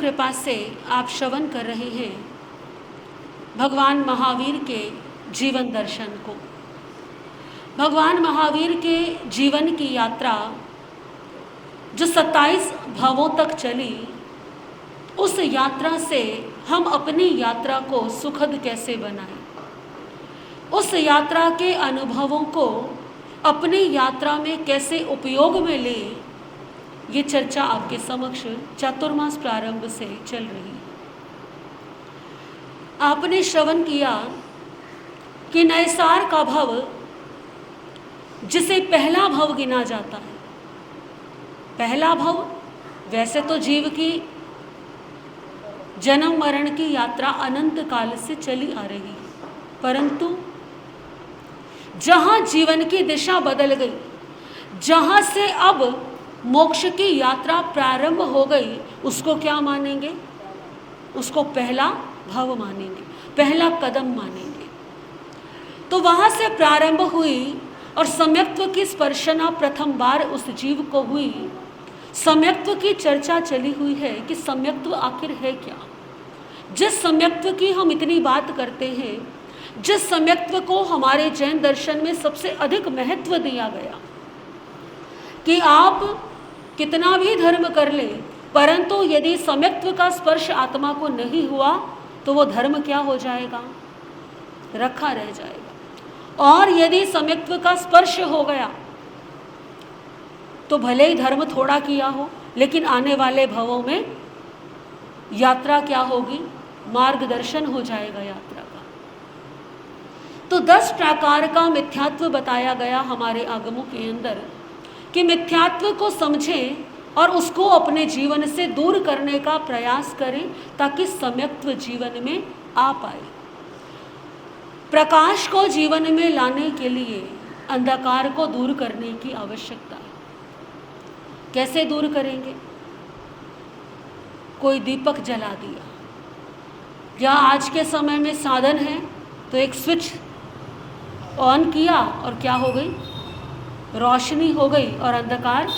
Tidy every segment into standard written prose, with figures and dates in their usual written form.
कृपा से आप श्रवण कर रहे हैं भगवान महावीर के जीवन दर्शन को। भगवान महावीर के जीवन की यात्रा जो 27 भवों तक चली, उस यात्रा से हम अपनी यात्रा को सुखद कैसे बनाएं, उस यात्रा के अनुभवों को अपनी यात्रा में कैसे उपयोग में लें, ये चर्चा आपके समक्ष चातुर्मास प्रारंभ से चल रही है। आपने श्रवण किया कि नैसार का भव, जिसे पहला भव गिना जाता है, पहला भव वैसे तो जीव की जन्म मरण की यात्रा अनंत काल से चली आ रही है, परंतु जहाँ जीवन की दिशा बदल गई, जहाँ से अब मोक्ष की यात्रा प्रारंभ हो गई, उसको क्या मानेंगे? उसको पहला भव मानेंगे, पहला कदम मानेंगे। तो वहाँ से प्रारंभ हुई और सम्यक्त्व की स्पर्शना प्रथम बार उस जीव को हुई। सम्यक्त्व की चर्चा चली हुई है कि सम्यक्त्व आखिर है क्या। जिस सम्यक्त्व की हम इतनी बात करते हैं, जिस सम्यक्त्व को हमारे जैन दर्शन में सबसे अधिक महत्व दिया गया कि आप कितना भी धर्म कर ले, परंतु यदि सम्यक्त्व का स्पर्श आत्मा को नहीं हुआ तो वो धर्म क्या हो जाएगा? रखा रह जाएगा। और यदि सम्यक्त्व का स्पर्श हो गया तो भले ही धर्म थोड़ा किया हो, लेकिन आने वाले भवों में यात्रा क्या होगी? मार्गदर्शन हो जाएगा यात्रा का। तो 10 प्रकार का मिथ्यात्व बताया गया हमारे आगमों के अंदर कि मिथ्यात्व को समझें और उसको अपने जीवन से दूर करने का प्रयास करें ताकि सम्यक्त्व जीवन में आ पाए। प्रकाश को जीवन में लाने के लिए अंधकार को दूर करने की आवश्यकता है। कैसे दूर करेंगे? कोई दीपक जला दिया, या आज के समय में साधन है तो एक स्विच ऑन किया और क्या हो गई? रोशनी हो गई और अंधकार।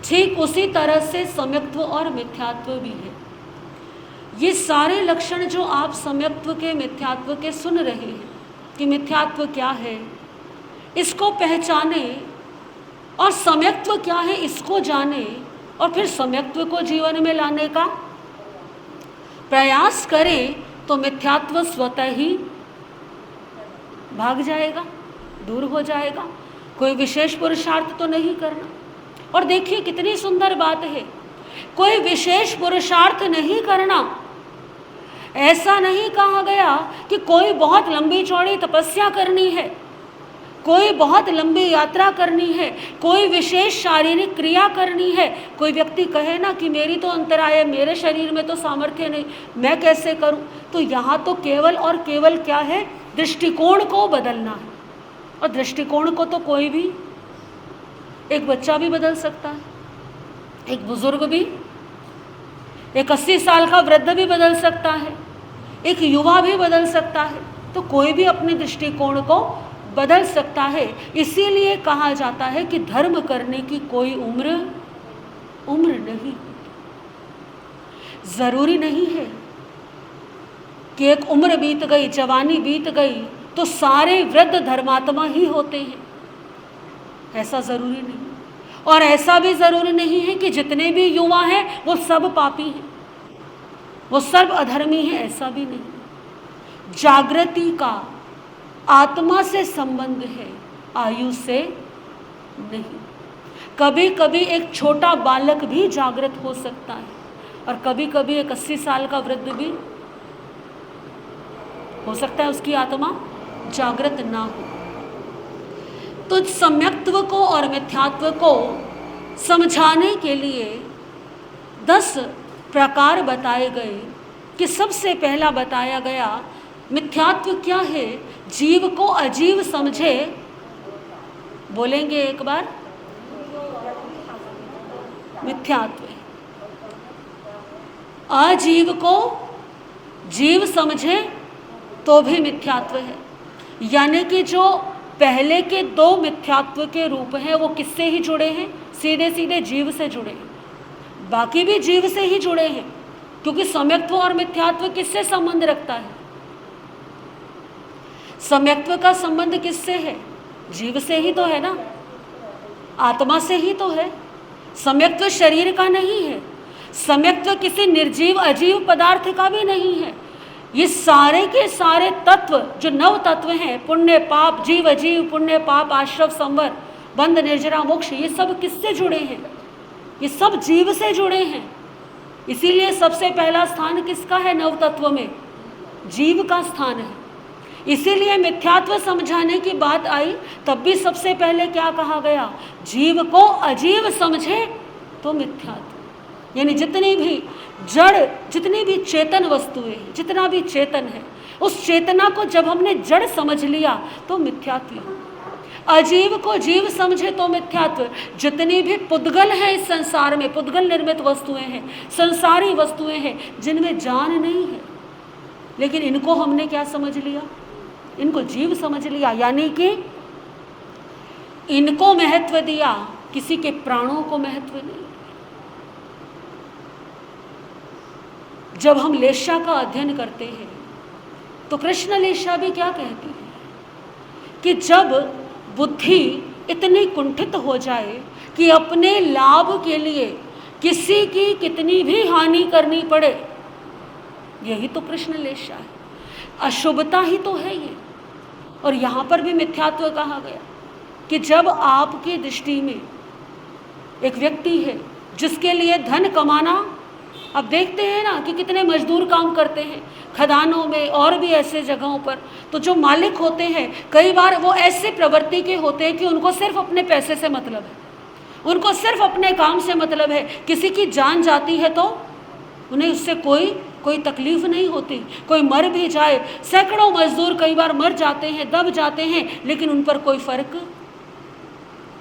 ठीक उसी तरह से सम्यक्त्व और मिथ्यात्व भी है। ये सारे लक्षण जो आप सम्यक्त्व के मिथ्यात्व के सुन रहे हैं कि मिथ्यात्व क्या है, इसको पहचाने और सम्यक्त्व क्या है इसको जाने, और फिर सम्यक्त्व को जीवन में लाने का प्रयास करें तो मिथ्यात्व स्वतः ही भाग जाएगा, दूर हो जाएगा। कोई विशेष पुरुषार्थ तो नहीं करना। और देखिए कितनी सुंदर बात है, कोई विशेष पुरुषार्थ नहीं करना। ऐसा नहीं कहा गया कि कोई बहुत लंबी चौड़ी तपस्या करनी है, कोई बहुत लंबी यात्रा करनी है, कोई विशेष शारीरिक क्रिया करनी है। कोई व्यक्ति कहे ना कि मेरी तो अंतराय है, मेरे शरीर में तो सामर्थ्य नहीं, मैं कैसे करूं? तो यहाँ तो केवल और केवल क्या है? दृष्टिकोण को बदलना है। और दृष्टिकोण को तो कोई भी, एक बच्चा भी बदल सकता है, एक बुजुर्ग भी, एक 80 साल का वृद्ध भी बदल सकता है, एक युवा भी बदल सकता है। तो कोई भी अपने दृष्टिकोण को बदल सकता है। इसीलिए कहा जाता है कि धर्म करने की कोई उम्र नहीं। जरूरी नहीं है कि एक उम्र बीत गई, जवानी बीत गई तो सारे वृद्ध धर्मात्मा ही होते हैं, ऐसा जरूरी नहीं। और ऐसा भी जरूरी नहीं है कि जितने भी युवा हैं वो सब पापी हैं, वो सब अधर्मी हैं, ऐसा भी नहीं। जागृति का आत्मा से संबंध है, आयु से नहीं। कभी कभी एक छोटा बालक भी जागृत हो सकता है और कभी कभी एक 80 साल का वृद्ध भी हो सकता है उसकी आत्मा जागृत ना हो। तो सम्यक्त्व को और मिथ्यात्व को समझाने के लिए 10 प्रकार बताए गए कि सबसे पहला बताया गया मिथ्यात्व क्या है? जीव को अजीव समझे। बोलेंगे एक बार, मिथ्यात्व है। अजीव को जीव समझे तो भी मिथ्यात्व है। यानी कि जो पहले के 2 मिथ्यात्व के रूप हैं वो किससे ही जुड़े हैं? सीधे सीधे जीव से जुड़े हैं। बाकी भी जीव से ही जुड़े हैं, क्योंकि सम्यक्त्व और मिथ्यात्व किससे संबंध रखता है? सम्यक्त्व का संबंध किससे है? जीव से ही तो है ना, आत्मा से ही तो है। सम्यक्त्व शरीर का नहीं है, सम्यक्त्व किसी निर्जीव अजीव पदार्थ का भी नहीं है। ये सारे के सारे तत्व जो नव तत्व हैं, पुण्य पाप, जीव अजीव, पुण्य पाप, आश्रव संवर, बंध निर्जरा मोक्ष, ये सब किससे जुड़े हैं? ये सब जीव से जुड़े हैं। इसीलिए सबसे पहला स्थान किसका है नव तत्व में? जीव का स्थान है। इसीलिए मिथ्यात्व समझाने की बात आई तब भी सबसे पहले क्या कहा गया? जीव को अजीव समझे तो मिथ्यात्व। यानी जितनी भी जड़, जितनी भी चेतन वस्तुएं, जितना भी चेतन है, उस चेतना को जब हमने जड़ समझ लिया तो मिथ्यात्व। अजीव को जीव समझे तो मिथ्यात्व। जितनी भी पुद्गल हैं इस संसार में, पुद्गल निर्मित वस्तुएं हैं, संसारी वस्तुएं हैं जिनमें जान नहीं है, लेकिन इनको हमने क्या समझ लिया? इनको जीव समझ लिया, यानी कि इनको महत्व दिया, किसी के प्राणों को महत्व नहीं। जब हम लेशा का अध्ययन करते हैं तो कृष्ण लेशा भी क्या कहती है कि जब बुद्धि इतनी कुंठित हो जाए कि अपने लाभ के लिए किसी की कितनी भी हानि करनी पड़े, यही तो कृष्ण लेशा है, अशुभता ही तो है ये। और यहाँ पर भी मिथ्यात्व कहा गया कि जब आपकी दृष्टि में एक व्यक्ति है जिसके लिए धन कमाना, अब देखते हैं ना कि कितने मजदूर काम करते हैं खदानों में और भी ऐसे जगहों पर, तो जो मालिक होते हैं कई बार वो ऐसे प्रवृत्ति के होते हैं कि उनको सिर्फ अपने पैसे से मतलब है, उनको सिर्फ अपने काम से मतलब है। किसी की जान जाती है तो उन्हें उससे कोई तकलीफ नहीं होती। कोई मर भी जाए, सैकड़ों मजदूर कई बार मर जाते हैं, दब जाते हैं, लेकिन उन पर कोई फर्क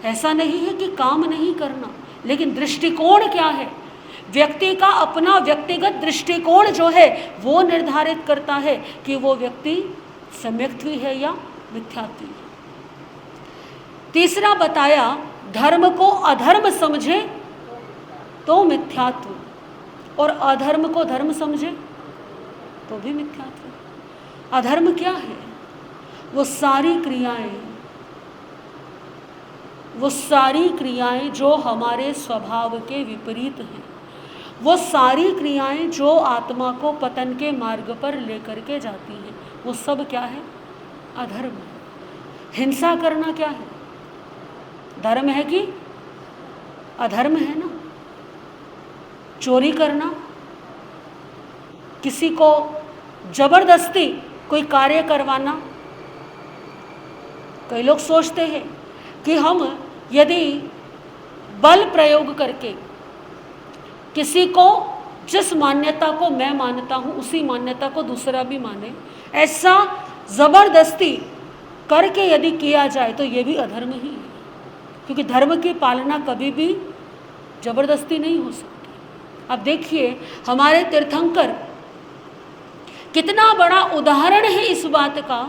ऐसा नहीं है कि काम नहीं करना। लेकिन दृष्टिकोण क्या है? व्यक्ति का अपना व्यक्तिगत दृष्टिकोण जो है वो निर्धारित करता है कि वो व्यक्ति सम्यक्त्वी है या मिथ्यात्वी है। तीसरा बताया, धर्म को अधर्म समझे तो मिथ्यात्व, और अधर्म को धर्म समझे तो भी मिथ्यात्व। अधर्म क्या है? वो सारी क्रियाएं जो हमारे स्वभाव के विपरीत हैं, वो सारी क्रियाएं जो आत्मा को पतन के मार्ग पर लेकर के जाती हैं, वो सब क्या है? अधर्म है। हिंसा करना क्या है? धर्म है कि अधर्म है ना? चोरी करना, किसी को जबरदस्ती कोई कार्य करवाना। कई लोग सोचते हैं कि हम यदि बल प्रयोग करके किसी को, जिस मान्यता को मैं मानता हूँ उसी मान्यता को दूसरा भी माने, ऐसा जबरदस्ती करके यदि किया जाए तो ये भी अधर्म ही है, क्योंकि धर्म की पालना कभी भी जबरदस्ती नहीं हो सकती। अब देखिए हमारे तीर्थंकर, कितना बड़ा उदाहरण है इस बात का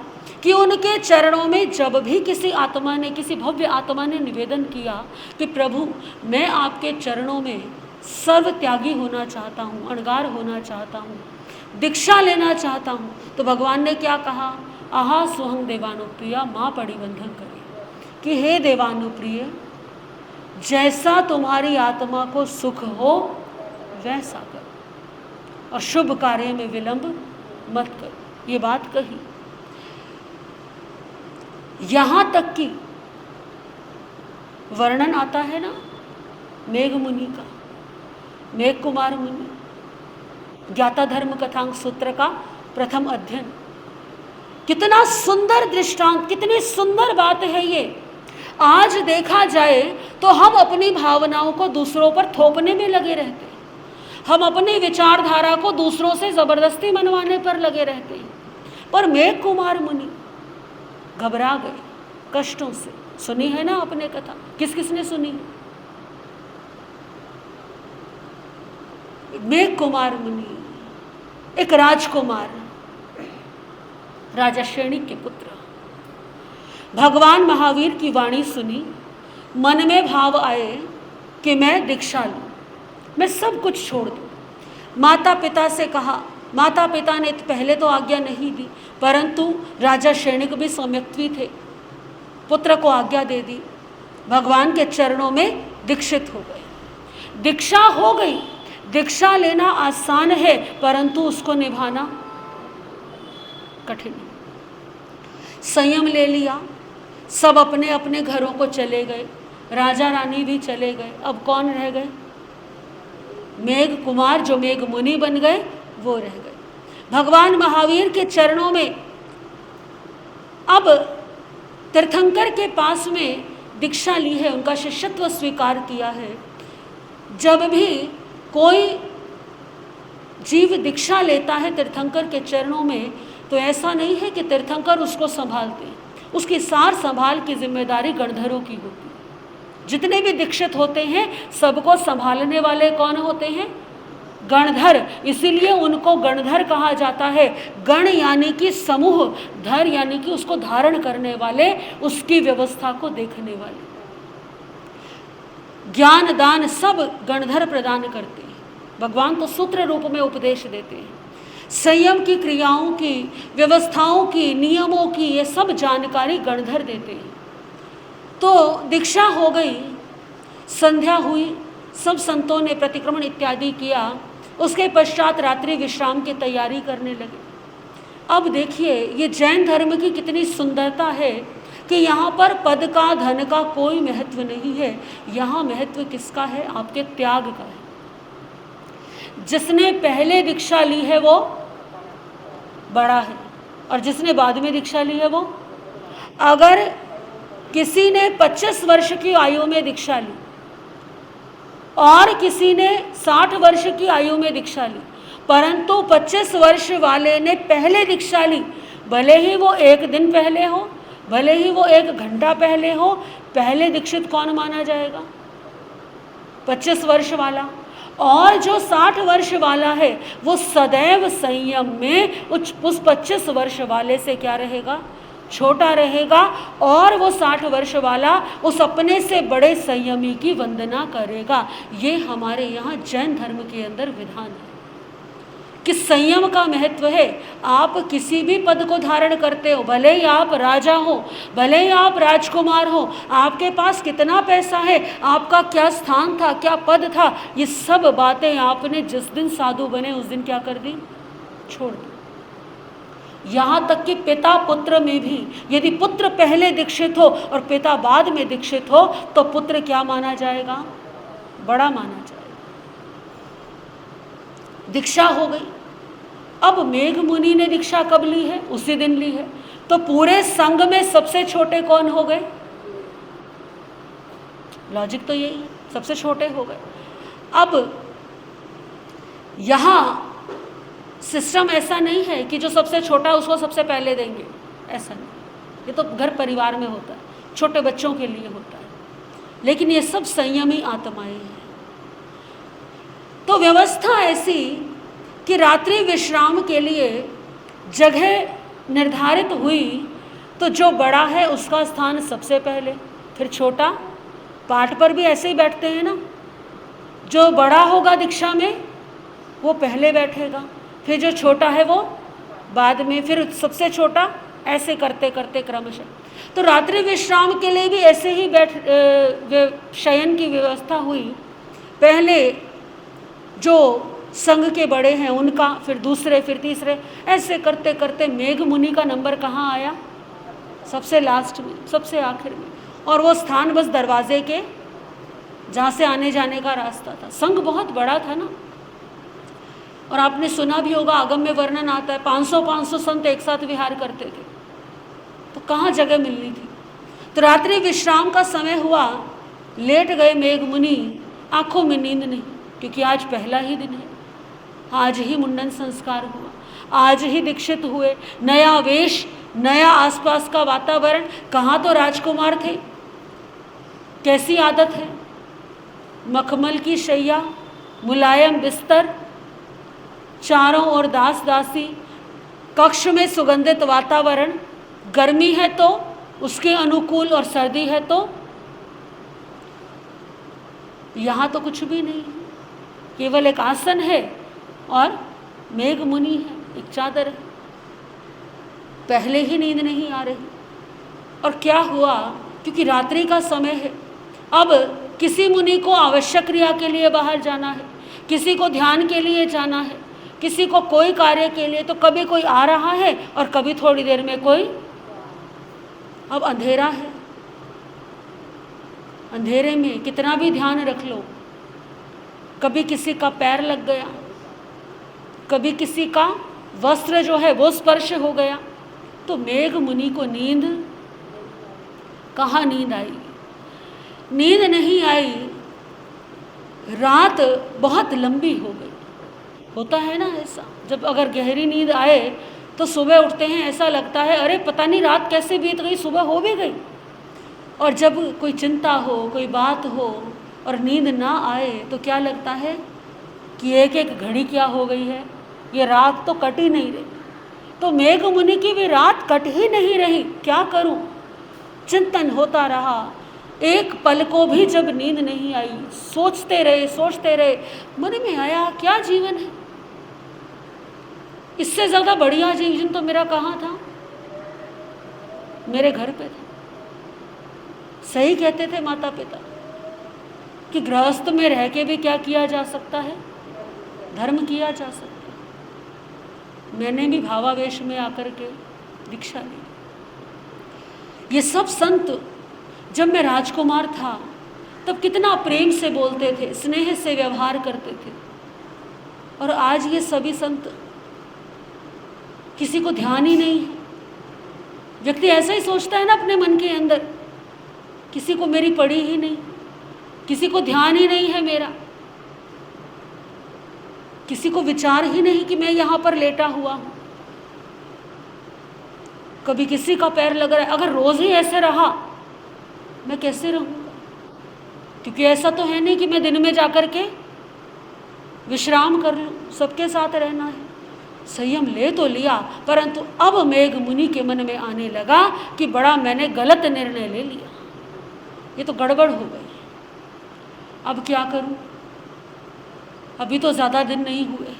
कि उनके चरणों में जब भी किसी आत्मा ने, किसी भव्य आत्मा ने निवेदन किया कि प्रभु मैं आपके चरणों में सर्व त्यागी होना चाहता हूँ, अणगार होना चाहता हूँ, दीक्षा लेना चाहता हूँ, तो भगवान ने क्या कहा? आहा सोहं देवानुप्रिया माँ परिबंधन करे, कि हे देवानुप्रिय, जैसा तुम्हारी आत्मा को सुख हो वैसा करो और शुभ कार्य में विलंब मत करो। ये बात कही। यहाँ तक कि वर्णन आता है ना मेघ मुनि का, मेघ कुमार मुनि, ज्ञाता धर्म कथांग सूत्र का प्रथम अध्ययन। कितना सुंदर दृष्टांत, कितनी सुंदर बात है ये। आज देखा जाए तो हम अपनी भावनाओं को दूसरों पर थोपने में लगे रहते हैं, हम अपनी विचारधारा को दूसरों से जबरदस्ती मनवाने पर लगे रहते हैं। पर मेघ कुमार मुनि घबरा गए कष्टों से। सुनी है ना आपने कथा? किस किसने सुनी? मेघ कुमार मुनि एक राजकुमार, राजा शैणिक के पुत्र, भगवान महावीर की वाणी सुनी, मन में भाव आए कि मैं दीक्षा लूं, मैं सब कुछ छोड़ दूं, माता पिता से कहा। माता पिता ने पहले तो आज्ञा नहीं दी, परंतु राजा शैणिक भी सौम्यत्वी थे, पुत्र को आज्ञा दे दी, भगवान के चरणों में दीक्षित हो गए। दीक्षा हो गई। दीक्षा लेना आसान है, परंतु उसको निभाना कठिन है। संयम ले लिया, सब अपने अपने घरों को चले गए, राजा रानी भी चले गए। अब कौन रह गए? मेघ कुमार, जो मेघ मुनि बन गए, वो रह गए। भगवान महावीर के चरणों में अब तीर्थंकर के पास में दीक्षा ली है, उनका शिष्यत्व स्वीकार किया है। जब भी कोई जीव दीक्षा लेता है तीर्थंकर के चरणों में, तो ऐसा नहीं है कि तीर्थंकर उसको संभालते हैं, उसकी सार संभाल की जिम्मेदारी गणधरों की होती है। जितने भी दीक्षित होते हैं सबको संभालने वाले कौन होते हैं? गणधर। इसीलिए उनको गणधर कहा जाता है। गण यानी कि समूह, धर यानी कि उसको धारण करने वाले, उसकी व्यवस्था को देखने वाले। ज्ञान दान सब गणधर प्रदान करते हैं। भगवान तो सूत्र रूप में उपदेश देते हैं। संयम की, क्रियाओं की, व्यवस्थाओं की, नियमों की, ये सब जानकारी गणधर देते हैं। तो दीक्षा हो गई, संध्या हुई, सब संतों ने प्रतिक्रमण इत्यादि किया। उसके पश्चात रात्रि विश्राम की तैयारी करने लगे। अब देखिए ये जैन धर्म की कितनी सुंदरता है कि यहाँ पर पद का, धन का कोई महत्व नहीं है। यहाँ महत्व किसका है? आपके त्याग का है। जिसने पहले दीक्षा ली है वो बड़ा है, और जिसने बाद में दीक्षा ली है वो। अगर किसी ने 25 वर्ष की आयु में दीक्षा ली और किसी ने 60 वर्ष की आयु में दीक्षा ली, परंतु 25 वर्ष वाले ने पहले दीक्षा ली, भले ही वो एक दिन पहले हो, भले ही वो 1 घंटा पहले हो, पहले दीक्षित कौन माना जाएगा? 25 वर्ष वाला। और जो 60 वर्ष वाला है वो सदैव संयम में उस 25 वर्ष वाले से क्या रहेगा? छोटा रहेगा। और वो 60 वर्ष वाला उस अपने से बड़े संयमी की वंदना करेगा। ये हमारे यहाँ जैन धर्म के अंदर विधान है कि संयम का महत्व है। आप किसी भी पद को धारण करते हो, भले ही आप राजा हो, भले ही आप राजकुमार हो, आपके पास कितना पैसा है, आपका क्या स्थान था, क्या पद था, ये सब बातें आपने जिस दिन साधु बने उस दिन क्या कर दी? छोड़ दी। यहाँ तक कि पिता पुत्र में भी, यदि पुत्र पहले दीक्षित हो और पिता बाद में दीक्षित हो तो पुत्र क्या माना जाएगा? बड़ा माना जाएगा। दीक्षा हो गई। अब मेघ मुनि ने दीक्षा कब ली है? उसी दिन ली है। तो पूरे संघ में सबसे छोटे कौन हो गए? लॉजिक तो यही है, सबसे छोटे हो गए। अब यहाँ सिस्टम ऐसा नहीं है कि जो सबसे छोटा उसको सबसे पहले देंगे, ऐसा नहीं। ये तो घर परिवार में होता है, छोटे बच्चों के लिए होता है। लेकिन ये सब संयमी आत्माएं हैं। तो व्यवस्था ऐसी कि रात्रि विश्राम के लिए जगह निर्धारित हुई, तो जो बड़ा है उसका स्थान सबसे पहले, फिर छोटा। पाठ पर भी ऐसे ही बैठते हैं ना, जो बड़ा होगा दीक्षा में वो पहले बैठेगा, फिर जो छोटा है वो बाद में, फिर सबसे छोटा, ऐसे करते करते क्रमशः। तो रात्रि विश्राम के लिए भी ऐसे ही शयन की व्यवस्था हुई। पहले जो संघ के बड़े हैं उनका, फिर दूसरे, फिर तीसरे, ऐसे करते करते मेघ मुनि का नंबर कहाँ आया? सबसे लास्ट में, सबसे आखिर में। और वो स्थान बस दरवाजे के, जहाँ से आने जाने का रास्ता था। संघ बहुत बड़ा था ना। और आपने सुना भी होगा, आगम में वर्णन आता है 500 संत एक साथ विहार करते थे। तो कहाँ जगह मिलनी थी? तो रात्रि विश्राम का समय हुआ, लेट गए मेघ मुनि। आंखों में नींद नहीं, क्योंकि आज पहला ही दिन है, आज ही मुंडन संस्कार हुआ, आज ही दीक्षित हुए, नया वेश, नया आसपास का वातावरण। कहाँ तो राजकुमार थे, कैसी आदत है, मखमल की शैया, मुलायम बिस्तर, चारों ओर दास दासी, कक्ष में सुगंधित वातावरण, गर्मी है तो उसके अनुकूल और सर्दी है तो। यहाँ तो कुछ भी नहीं, केवल एक आसन है और मेघ मुनि है, एक चादर है। पहले ही नींद नहीं आ रही, और क्या हुआ, क्योंकि रात्रि का समय है। अब किसी मुनि को आवश्यक क्रिया के लिए बाहर जाना है, किसी को ध्यान के लिए जाना है, किसी को कोई कार्य के लिए, तो कभी कोई आ रहा है और कभी थोड़ी देर में कोई। अब अंधेरा है, अंधेरे में कितना भी ध्यान रख लो, कभी किसी का पैर लग गया, कभी किसी का वस्त्र जो है वो स्पर्श हो गया, तो मेघ मुनि को नींद कहाँ नींद आई? नींद नहीं आई। रात बहुत लंबी हो गई। होता है ना ऐसा, जब अगर गहरी नींद आए तो सुबह उठते हैं, ऐसा लगता है अरे पता नहीं रात कैसे बीत गई, सुबह हो भी गई। और जब कोई चिंता हो, कोई बात हो और नींद ना आए तो क्या लगता है कि एक एक घड़ी क्या हो गई है, ये रात तो कट ही नहीं रही। तो मेघ मुनि की भी रात कट ही नहीं रही, क्या करूं? चिंतन होता रहा। एक पल को भी जब नींद नहीं आई, सोचते रहे। मन में आया क्या जीवन है, इससे ज़्यादा बढ़िया जीवन तो मेरा कहाँ था, मेरे घर पे था। सही कहते थे माता पिता कि गृहस्थ में रह के भी क्या किया जा सकता है, धर्म किया जा सकता है। मैंने भी भावावेश में आकर के दीक्षा ली। ये सब संत जब मैं राजकुमार था तब कितना प्रेम से बोलते थे, स्नेह से व्यवहार करते थे, और आज ये सभी संत किसी को ध्यान ही नहीं है। व्यक्ति ऐसा ही सोचता है ना अपने मन के अंदर, किसी को मेरी पड़ी ही नहीं, किसी को ध्यान ही नहीं है मेरा, किसी को विचार ही नहीं कि मैं यहाँ पर लेटा हुआ हूँ। कभी किसी का पैर लग रहा है। अगर रोज ही ऐसे रहा मैं कैसे रहूँगा? क्योंकि ऐसा तो है नहीं कि मैं दिन में जाकर के विश्राम कर लूँ, सबके साथ रहना है। संयम ले तो लिया, परंतु अब मेघ मुनि के मन में आने लगा कि बड़ा मैंने गलत निर्णय ले लिया, ये तो गड़बड़ हो गई, अब क्या करूं? अभी तो ज़्यादा दिन नहीं हुए,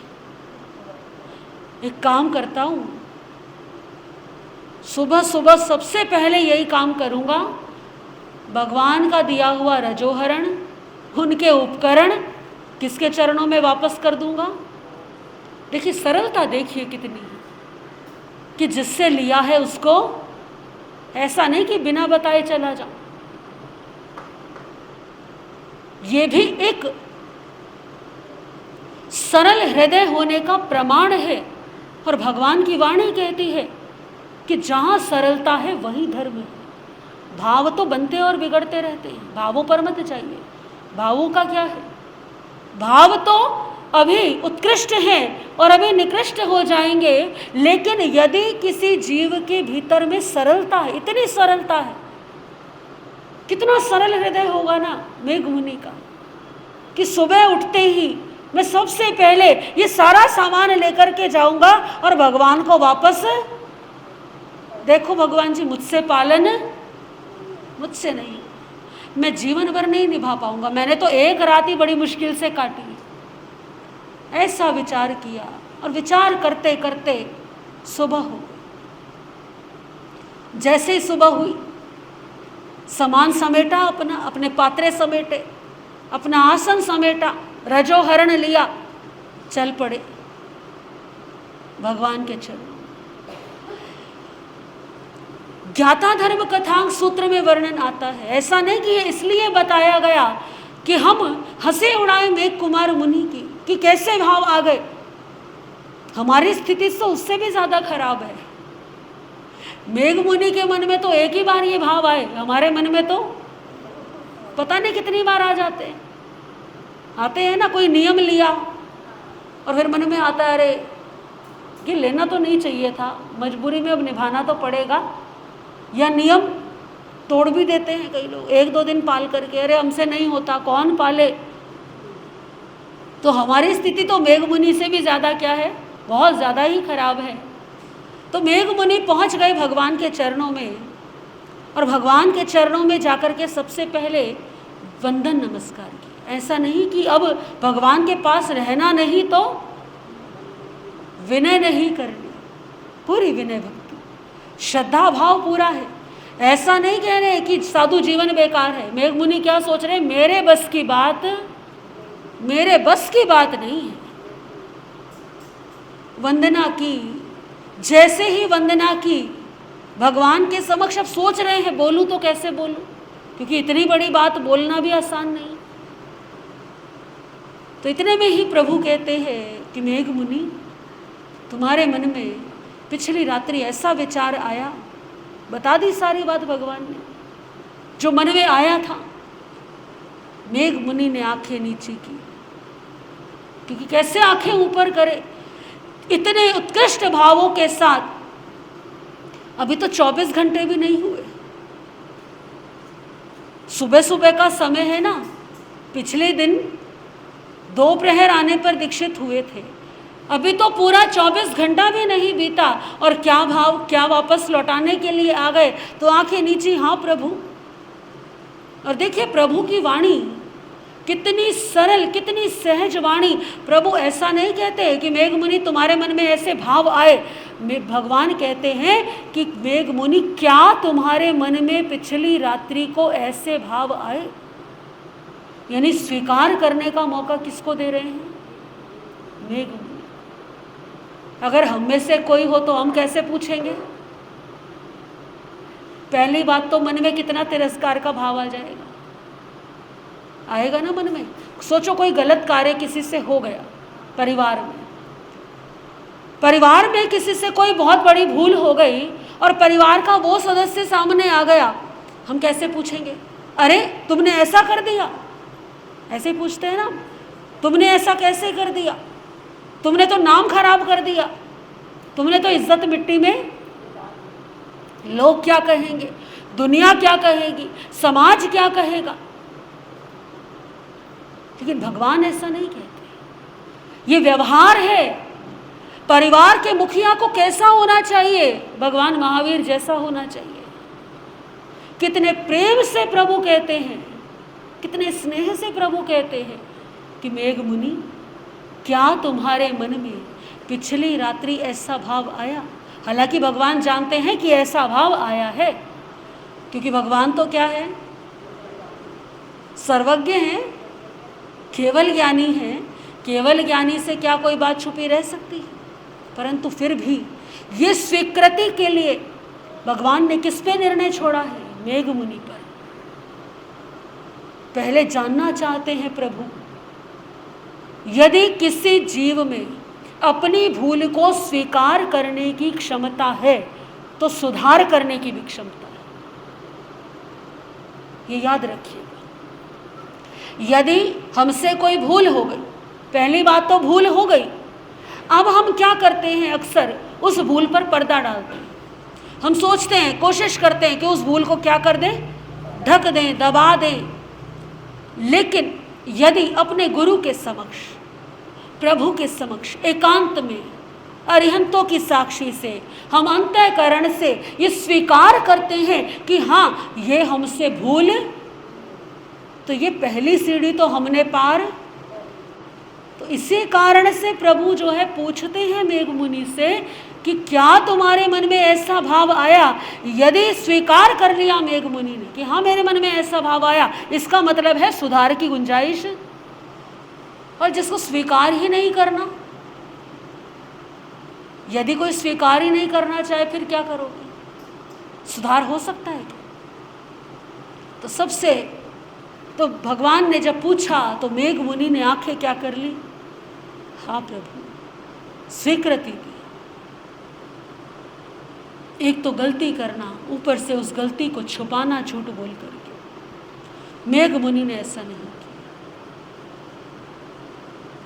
एक काम करता हूँ, सुबह सुबह सबसे पहले यही काम करूँगा, भगवान का दिया हुआ रजोहरण, उनके उपकरण किसके चरणों में वापस कर दूंगा। देखिए सरलता देखिए कितनी है कि जिससे लिया है उसको ऐसा नहीं कि बिना बताए चला जाऊं। ये भी एक सरल हृदय होने का प्रमाण है। और भगवान की वाणी कहती है कि जहाँ सरलता है वहीं धर्म है। भाव तो बनते और बिगड़ते रहते हैं, भावों पर मत जाइए। भावों का क्या है? भाव तो अभी उत्कृष्ट हैं और अभी निकृष्ट हो जाएंगे, लेकिन यदि किसी जीव के भीतर में सरलता है, इतनी सरलता है, कितना सरल हृदय होगा ना मेघ मुनि का, कि सुबह उठते ही मैं सबसे पहले ये सारा सामान लेकर के जाऊंगा और भगवान को वापस, देखो भगवान जी मुझसे पालन, मुझसे नहीं, मैं जीवन भर नहीं निभा पाऊंगा, मैंने तो एक रात ही बड़ी मुश्किल से काटी। ऐसा विचार किया और विचार करते करते सुबह हो। जैसे ही सुबह हुई, सामान समेटा, अपने पात्रे समेटे, अपना आसन समेटा, रजोहरण लिया, चल पड़े भगवान के चरणों। ज्ञाता धर्म कथांग सूत्र में वर्णन आता है। ऐसा नहीं कि ये इसलिए बताया गया कि हम हंसे उड़ाए मेघ कुमार मुनि की कि कैसे भाव आ गए। हमारी स्थिति तो उससे भी ज्यादा खराब है। मेघ मुनि के मन में तो एक ही बार ये भाव आए, हमारे मन में तो पता नहीं कितनी बार आ जाते हैं। आते हैं ना, कोई नियम लिया और फिर मन में आता है अरे ये लेना तो नहीं चाहिए था, मजबूरी में अब निभाना तो पड़ेगा, या नियम तोड़ भी देते हैं कई लोग एक दो दिन पाल करके, अरे हमसे नहीं होता, कौन पाले। तो हमारी स्थिति तो मेघ मुनि से भी ज़्यादा क्या है, बहुत ज़्यादा ही खराब है। तो मेघ मुनि पहुँच गए भगवान के चरणों में, और भगवान के चरणों में जाकर के सबसे पहले वंदन नमस्कार किया। ऐसा नहीं कि अब भगवान के पास रहना नहीं तो विनय नहीं कर लिया, पूरी विनय भक्ति, श्रद्धा भाव पूरा है। ऐसा नहीं कह रहे कि साधु जीवन बेकार है। मेघ मुनि क्या सोच रहे हैं, मेरे बस की बात नहीं है। वंदना की, जैसे ही वंदना की भगवान के समक्ष अब सोच रहे हैं बोलूं तो कैसे बोलूं, क्योंकि इतनी बड़ी बात बोलना भी आसान नहीं। तो इतने में ही प्रभु कहते हैं कि मेघ मुनि, तुम्हारे मन में पिछली रात्रि ऐसा विचार आया, बता दी सारी बात भगवान ने, जो मन में आया था। मेघ मुनि ने आंखें नीचे की, क्योंकि कैसे आंखें ऊपर करे इतने उत्कृष्ट भावों के साथ। अभी तो 24 घंटे भी नहीं हुए, सुबह सुबह का समय है ना। पिछले दिन दोपहर आने पर दीक्षित हुए थे, अभी तो पूरा 24 घंटा भी नहीं बीता, और क्या भाव, क्या वापस लौटाने के लिए आ गए। तो आंखें नीची, हाँ प्रभु। और देखिए प्रभु की वाणी कितनी सरल, कितनी सहज वाणी। प्रभु ऐसा नहीं कहते कि मेघ मुनि तुम्हारे मन में ऐसे भाव आए। भगवान कहते हैं कि मेघ मुनि, क्या तुम्हारे मन में पिछली रात्रि को ऐसे भाव आए। यानी स्वीकार करने का मौका किसको दे रहे हैं, मेघ मुनि। अगर हम में से कोई हो तो हम कैसे पूछेंगे। पहली बात तो मन में कितना तिरस्कार का भाव आ जाएगा, आएगा ना मन में। सोचो कोई गलत कार्य किसी से हो गया, परिवार में किसी से कोई बहुत बड़ी भूल हो गई और परिवार का वो सदस्य सामने आ गया, हम कैसे पूछेंगे, अरे तुमने ऐसा कर दिया। ऐसे ही पूछते हैं ना, तुमने ऐसा कैसे कर दिया, तुमने तो नाम खराब कर दिया, तुमने तो इज्जत मिट्टी में। लोग क्या कहेंगे, दुनिया क्या कहेगी, समाज क्या कहेगा। लेकिन भगवान ऐसा नहीं कहते। ये व्यवहार है। परिवार के मुखिया को कैसा होना चाहिए, भगवान महावीर जैसा होना चाहिए। कितने प्रेम से प्रभु कहते हैं, कितने स्नेह से प्रभु कहते हैं कि मेघ मुनि, क्या तुम्हारे मन में पिछली रात्रि ऐसा भाव आया। हालांकि भगवान जानते हैं कि ऐसा भाव आया है, क्योंकि भगवान तो क्या है, सर्वज्ञ हैं, केवल ज्ञानी हैं। केवल ज्ञानी से क्या कोई बात छुपी रह सकती है। परंतु फिर भी ये स्वीकृति के लिए भगवान ने किस पे निर्णय छोड़ा है, मेघ मुनि पर। पहले जानना चाहते हैं प्रभु, यदि किसी जीव में अपनी भूल को स्वीकार करने की क्षमता है तो सुधार करने की भी क्षमता है, ये याद रखिएगा। यदि हमसे कोई भूल हो गई, पहली बात तो भूल हो गई, अब हम क्या करते हैं, अक्सर उस भूल पर पर्दा डालते हैं। हम सोचते हैं, कोशिश करते हैं कि उस भूल को क्या कर दें, ढक दें, दबा दें। लेकिन यदि अपने गुरु के समक्ष, प्रभु के समक्ष एकांत में अरिहंतों की साक्षी से हम अंतःकरण से ये स्वीकार करते हैं कि हाँ ये हमसे भूल, तो ये पहली सीढ़ी तो हमने पार। तो इसी कारण से प्रभु जो है पूछते हैं मेघ मुनि से कि क्या तुम्हारे मन में ऐसा भाव आया। यदि स्वीकार कर लिया मेघ मुनि ने कि हाँ मेरे मन में ऐसा भाव आया, इसका मतलब है सुधार की गुंजाइश। और जिसको स्वीकार ही नहीं करना, यदि कोई स्वीकार ही नहीं करना चाहे फिर क्या करोगे, सुधार हो सकता है क्या। तो सबसे तो भगवान ने जब पूछा तो मेघ मुनि ने आंखें क्या कर ली, हाँ प्रभु, स्वीकृति दी। एक तो गलती करना, ऊपर से उस गलती को छुपाना झूठ बोल करके। मेघ मुनि ने ऐसा नहीं किया।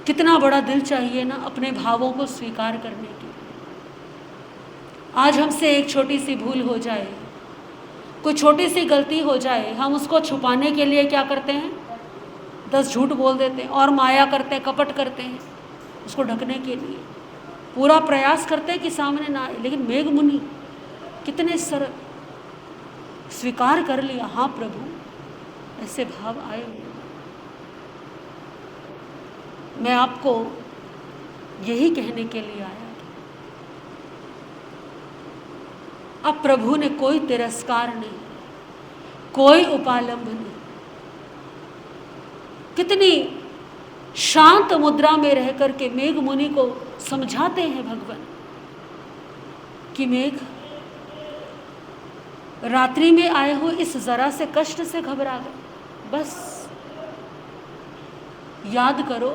कितना बड़ा दिल चाहिए ना अपने भावों को स्वीकार करने के लिए। आज हमसे एक छोटी सी भूल हो जाए, कोई छोटी सी गलती हो जाए, हम उसको छुपाने के लिए क्या करते हैं, 10 झूठ बोल देते हैं और माया करते हैं, कपट करते हैं उसको ढकने के लिए। पूरा प्रयास करते हैं कि सामने ना आए। लेकिन मेघ मुनि कितने सरल, स्वीकार कर लिया, हाँ प्रभु ऐसे भाव आए। मैं आपको यही कहने के लिए आया था अब प्रभु ने कोई तिरस्कार नहीं, कोई उपालंब नहीं, कितनी शांत मुद्रा में रह करके मेघ मुनि को समझाते हैं भगवान कि मेघ, रात्रि में आए हो इस जरा से कष्ट से घबरा गए, बस याद करो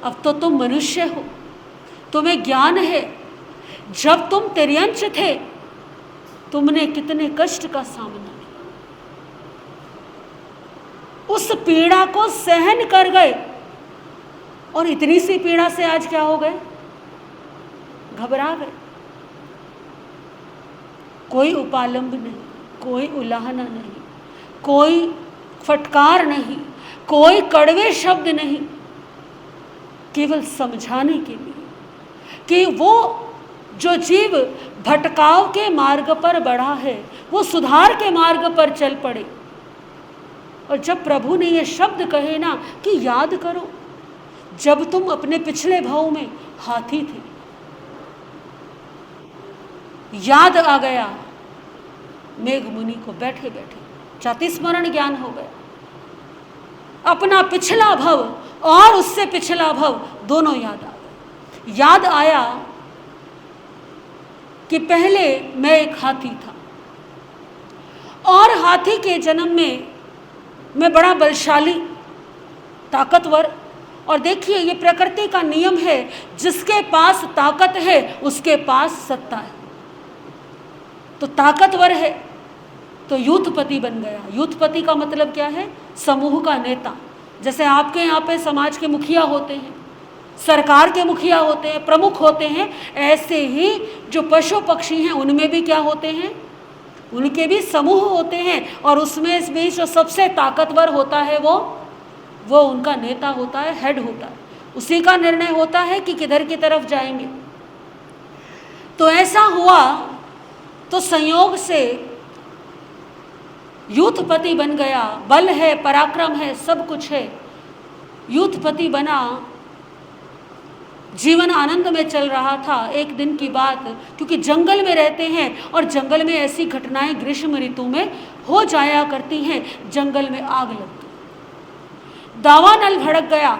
अब तो तुम मनुष्य हो, तुम्हें ज्ञान है, जब तुम तिर्यंच थे तुमने कितने कष्ट का सामना किया, उस पीड़ा को सहन कर गए और इतनी सी पीड़ा से आज क्या हो गए, घबरा गए। कोई उपालंब नहीं, कोई उलाहना नहीं, कोई फटकार नहीं, कोई कड़वे शब्द नहीं, केवल समझाने के लिए कि वो जो जीव भटकाव के मार्ग पर बढ़ा है वो सुधार के मार्ग पर चल पड़े। और जब प्रभु ने ये शब्द कहे ना कि याद करो जब तुम अपने पिछले भाव में हाथी थे, याद आ गया मेघ मुनि को, बैठे बैठे जाति स्मरण ज्ञान हो गया। अपना पिछला भव और उससे पिछला भव दोनों याद आ गए। याद आया कि पहले मैं एक हाथी था और हाथी के जन्म में मैं बड़ा बलशाली, ताकतवर, और देखिए ये प्रकृति का नियम है, जिसके पास ताकत है उसके पास सत्ता है। तो ताकतवर है तो यूथपति बन गया। यूथपति का मतलब क्या है, समूह का नेता। जैसे आपके यहाँ पे समाज के मुखिया होते हैं, सरकार के मुखिया होते हैं, प्रमुख होते हैं, ऐसे ही जो पशु पक्षी हैं उनमें भी क्या होते हैं, उनके भी समूह होते हैं। और उसमें इस बीच जो सबसे ताकतवर होता है वो उनका नेता होता है, हेड होता है। उसी का निर्णय होता है कि किधर की तरफ जाएंगे। तो ऐसा हुआ तो संयोग से यूथपति बन गया। बल है, पराक्रम है, सब कुछ है, यूथपति बना। जीवन आनंद में चल रहा था। एक दिन की बात, क्योंकि जंगल में रहते हैं और जंगल में ऐसी घटनाएं ग्रीष्म ऋतु में हो जाया करती हैं। जंगल में आग लग गई, दावानल भड़क गया।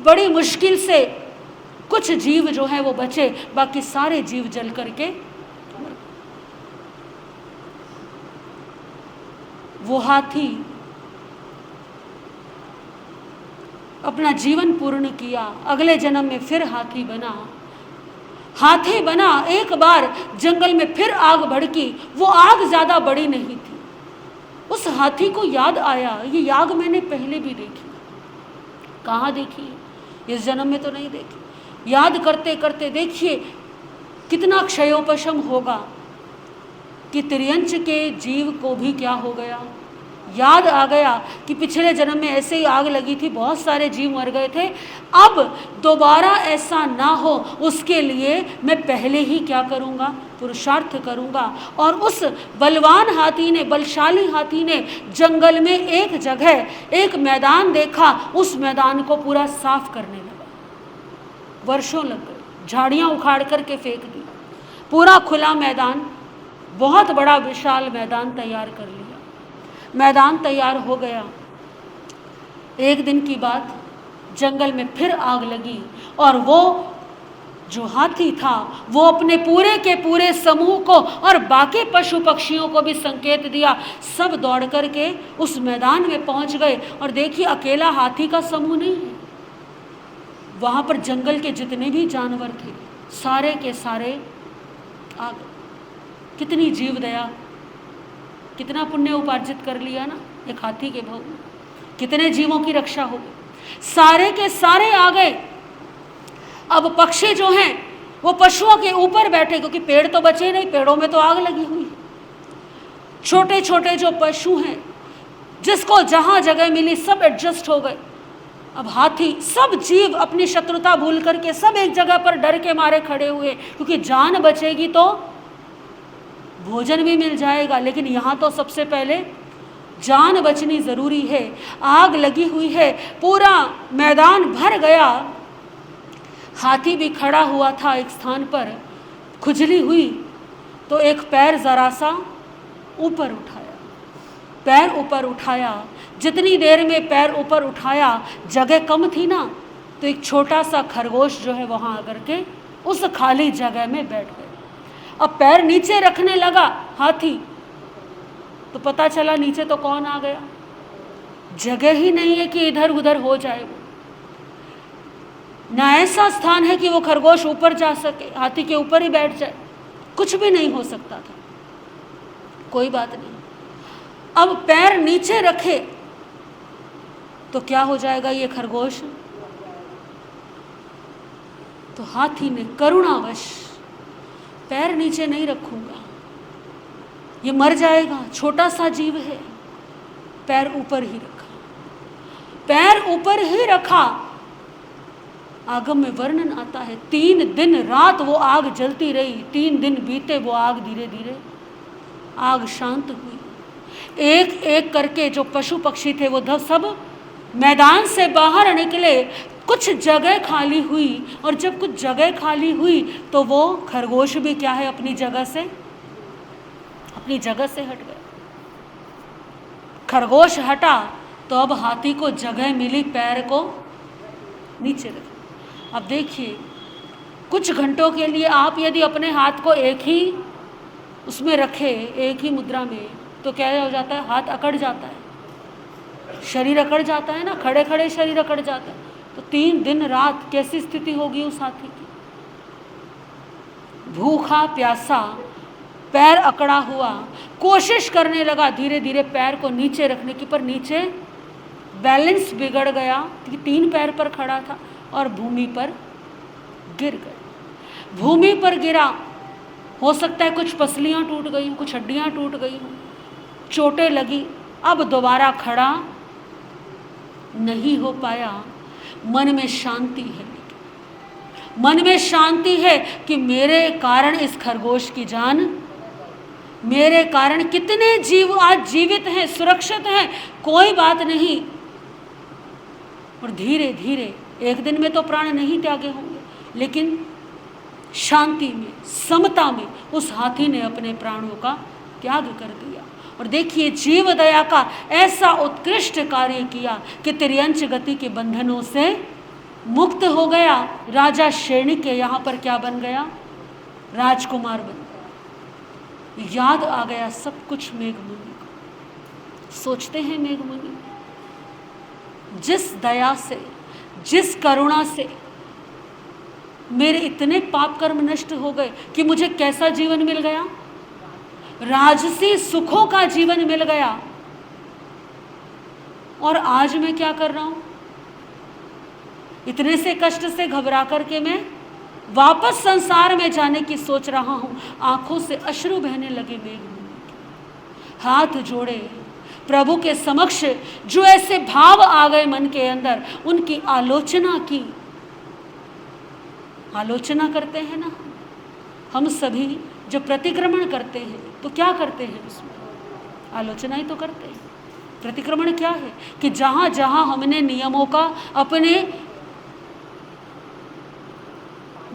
बड़ी मुश्किल से कुछ जीव जो हैं वो बचे, बाकी सारे जीव जल करके मर गए। वो हाथी अपना जीवन पूर्ण किया, अगले जन्म में फिर हाथी बना। हाथी बना, एक बार जंगल में फिर आग भड़की। वो आग ज़्यादा बड़ी नहीं थी। उस हाथी को याद आया, ये आग मैंने पहले भी देखी। कहाँ देखी? इस जन्म में तो नहीं देखी। याद करते करते देखिए कितना क्षयोपशम होगा कि तिर्यंच के जीव को भी क्या हो गया, याद आ गया कि पिछले जन्म में ऐसे ही आग लगी थी, बहुत सारे जीव मर गए थे। अब दोबारा ऐसा ना हो उसके लिए मैं पहले ही क्या करूँगा, पुरुषार्थ करूँगा। और उस बलवान हाथी ने, बलशाली हाथी ने जंगल में एक जगह, एक मैदान देखा। उस मैदान को पूरा साफ करने लगा। वर्षों लग गए, झाड़ियाँ उखाड़ करके फेंक दी, पूरा खुला मैदान, बहुत बड़ा विशाल मैदान तैयार कर लिया। मैदान तैयार हो गया। एक दिन की बात, जंगल में फिर आग लगी और वो जो हाथी था वो अपने पूरे के पूरे समूह को और बाकी पशु पक्षियों को भी संकेत दिया। सब दौड़ करके उस मैदान में पहुंच गए। और देखिए अकेला हाथी का समूह नहीं है, वहाँ पर जंगल के जितने भी जानवर थे सारे के सारे आ गए। कितनी जीव दया, कितना पुण्य उपार्जित कर लिया ना एक हाथी के भाव में, कितने जीवों की रक्षा हो गई। सारे के सारे आ गए। अब पक्षी जो हैं वो पशुओं के ऊपर बैठे, क्योंकि पेड़ तो बचे नहीं, पेड़ों में तो आग लगी हुई है। छोटे छोटे जो पशु हैं जिसको जहाँ जगह मिली सब एडजस्ट हो गए। अब हाथी, सब जीव अपनी शत्रुता भूल करके सब एक जगह पर डर के मारे खड़े हुए, क्योंकि जान बचेगी तो भोजन भी मिल जाएगा, लेकिन यहाँ तो सबसे पहले जान बचनी ज़रूरी है। आग लगी हुई है, पूरा मैदान भर गया। हाथी भी खड़ा हुआ था एक स्थान पर, खुजली हुई तो एक पैर ज़रा सा ऊपर उठाया, पैर ऊपर उठाया। जितनी देर में पैर ऊपर उठाया, जगह कम थी ना, तो एक छोटा सा खरगोश जो है वहाँ आकर के उस खाली जगह में बैठ गए। अब पैर नीचे रखने लगा हाथी, तो पता चला नीचे तो कौन आ गया, जगह ही नहीं है कि इधर उधर हो जाए। वो ना ऐसा स्थान है कि वो खरगोश ऊपर जा सके, हाथी के ऊपर ही बैठ जाए, कुछ भी नहीं हो सकता था। कोई बात नहीं, अब पैर नीचे रखे तो क्या हो जाएगा ये खरगोश। तो हाथी ने करुणावश, पैर नीचे नहीं रखूंगा, ये मर जाएगा, छोटा सा जीव है, पैर ऊपर ही रखा, पैर ऊपर ही रखा। आगम में वर्णन आता है 3 दिन रात वो आग जलती रही, 3 दिन बीते, वो आग धीरे धीरे आग शांत हुई। एक एक करके जो पशु पक्षी थे वो सब मैदान से बाहर निकले, कुछ जगह खाली हुई, और जब कुछ जगह खाली हुई तो वो खरगोश भी क्या है अपनी जगह से हट गया। खरगोश हटा तो अब हाथी को जगह मिली पैर को नीचे रख। अब देखिए, कुछ घंटों के लिए आप यदि अपने हाथ को एक ही उसमें रखे, एक ही मुद्रा में, तो क्या हो जाता है, हाथ अकड़ जाता है, शरीर अकड़ जाता है ना, खड़े खड़े शरीर अकड़ जाता है। तो 3 दिन रात कैसी स्थिति होगी उस हाथी की। भूखा प्यासा, पैर अकड़ा हुआ, कोशिश करने लगा धीरे धीरे पैर को नीचे रखने की, पर नीचे बैलेंस बिगड़ गया, क्योंकि 3 पैर पर खड़ा था और भूमि पर गिर गया। भूमि पर गिरा, हो सकता है कुछ पसलियां टूट गई हों, कुछ हड्डियां टूट गई हों, चोटें लगी। अब दोबारा खड़ा नहीं हो पाया। मन में शांति है, मन में शांति है कि मेरे कारण इस खरगोश की जान, मेरे कारण कितने जीव आज जीवित हैं, सुरक्षित हैं, कोई बात नहीं। और धीरे धीरे, एक दिन में तो प्राण नहीं त्यागे होंगे, लेकिन शांति में, समता में उस हाथी ने अपने प्राणों का त्याग कर दिया। और देखिए, जीव दया का ऐसा उत्कृष्ट कार्य किया कि तिर्यंच गति के बंधनों से मुक्त हो गया। राजा शैणिक के यहाँ पर क्या बन गया, राजकुमार बन गया। याद आ गया सब कुछ मेघमुनि को। सोचते हैं मेघमुनि, जिस दया से, जिस करुणा से मेरे इतने पाप कर्म नष्ट हो गए कि मुझे कैसा जीवन मिल गया, राजसी सुखों का जीवन मिल गया। और आज मैं क्या कर रहा हूं, इतने से कष्ट से घबरा करके मैं वापस संसार में जाने की सोच रहा हूं। आंखों से अश्रु बहने लगे मेघमुनि। हाथ जोड़े प्रभु के समक्ष, जो ऐसे भाव आ गए मन के अंदर, उनकी आलोचना की। आलोचना करते हैं ना हम सभी, जब प्रतिक्रमण करते हैं तो क्या करते हैं, उसमें आलोचना ही तो करते हैं। प्रतिक्रमण क्या है कि जहाँ जहाँ हमने नियमों का अपने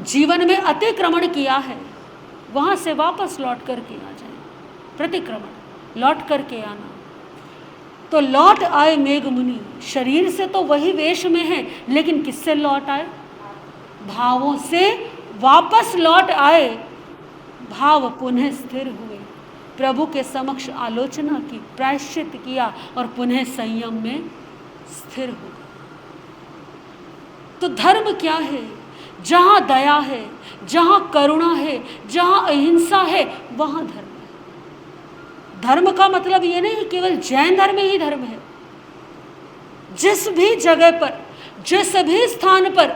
जीवन में अतिक्रमण किया है, वहाँ से वापस लौट करके आ जाए। प्रतिक्रमण, लौट करके आना। तो लौट आए मेघमुनि, शरीर से तो वही वेश में है, लेकिन किससे लौट आए, भावों से वापस लौट आए। भाव पुनः स्थिर हुए, प्रभु के समक्ष आलोचना की, प्रायश्चित किया और पुनः संयम में स्थिर हो। तो धर्म क्या है, जहाँ दया है, जहाँ करुणा है, जहाँ अहिंसा है, वहाँ धर्म है। धर्म का मतलब ये नहीं केवल जैन धर्म ही धर्म है। जिस भी जगह पर, जिस भी स्थान पर,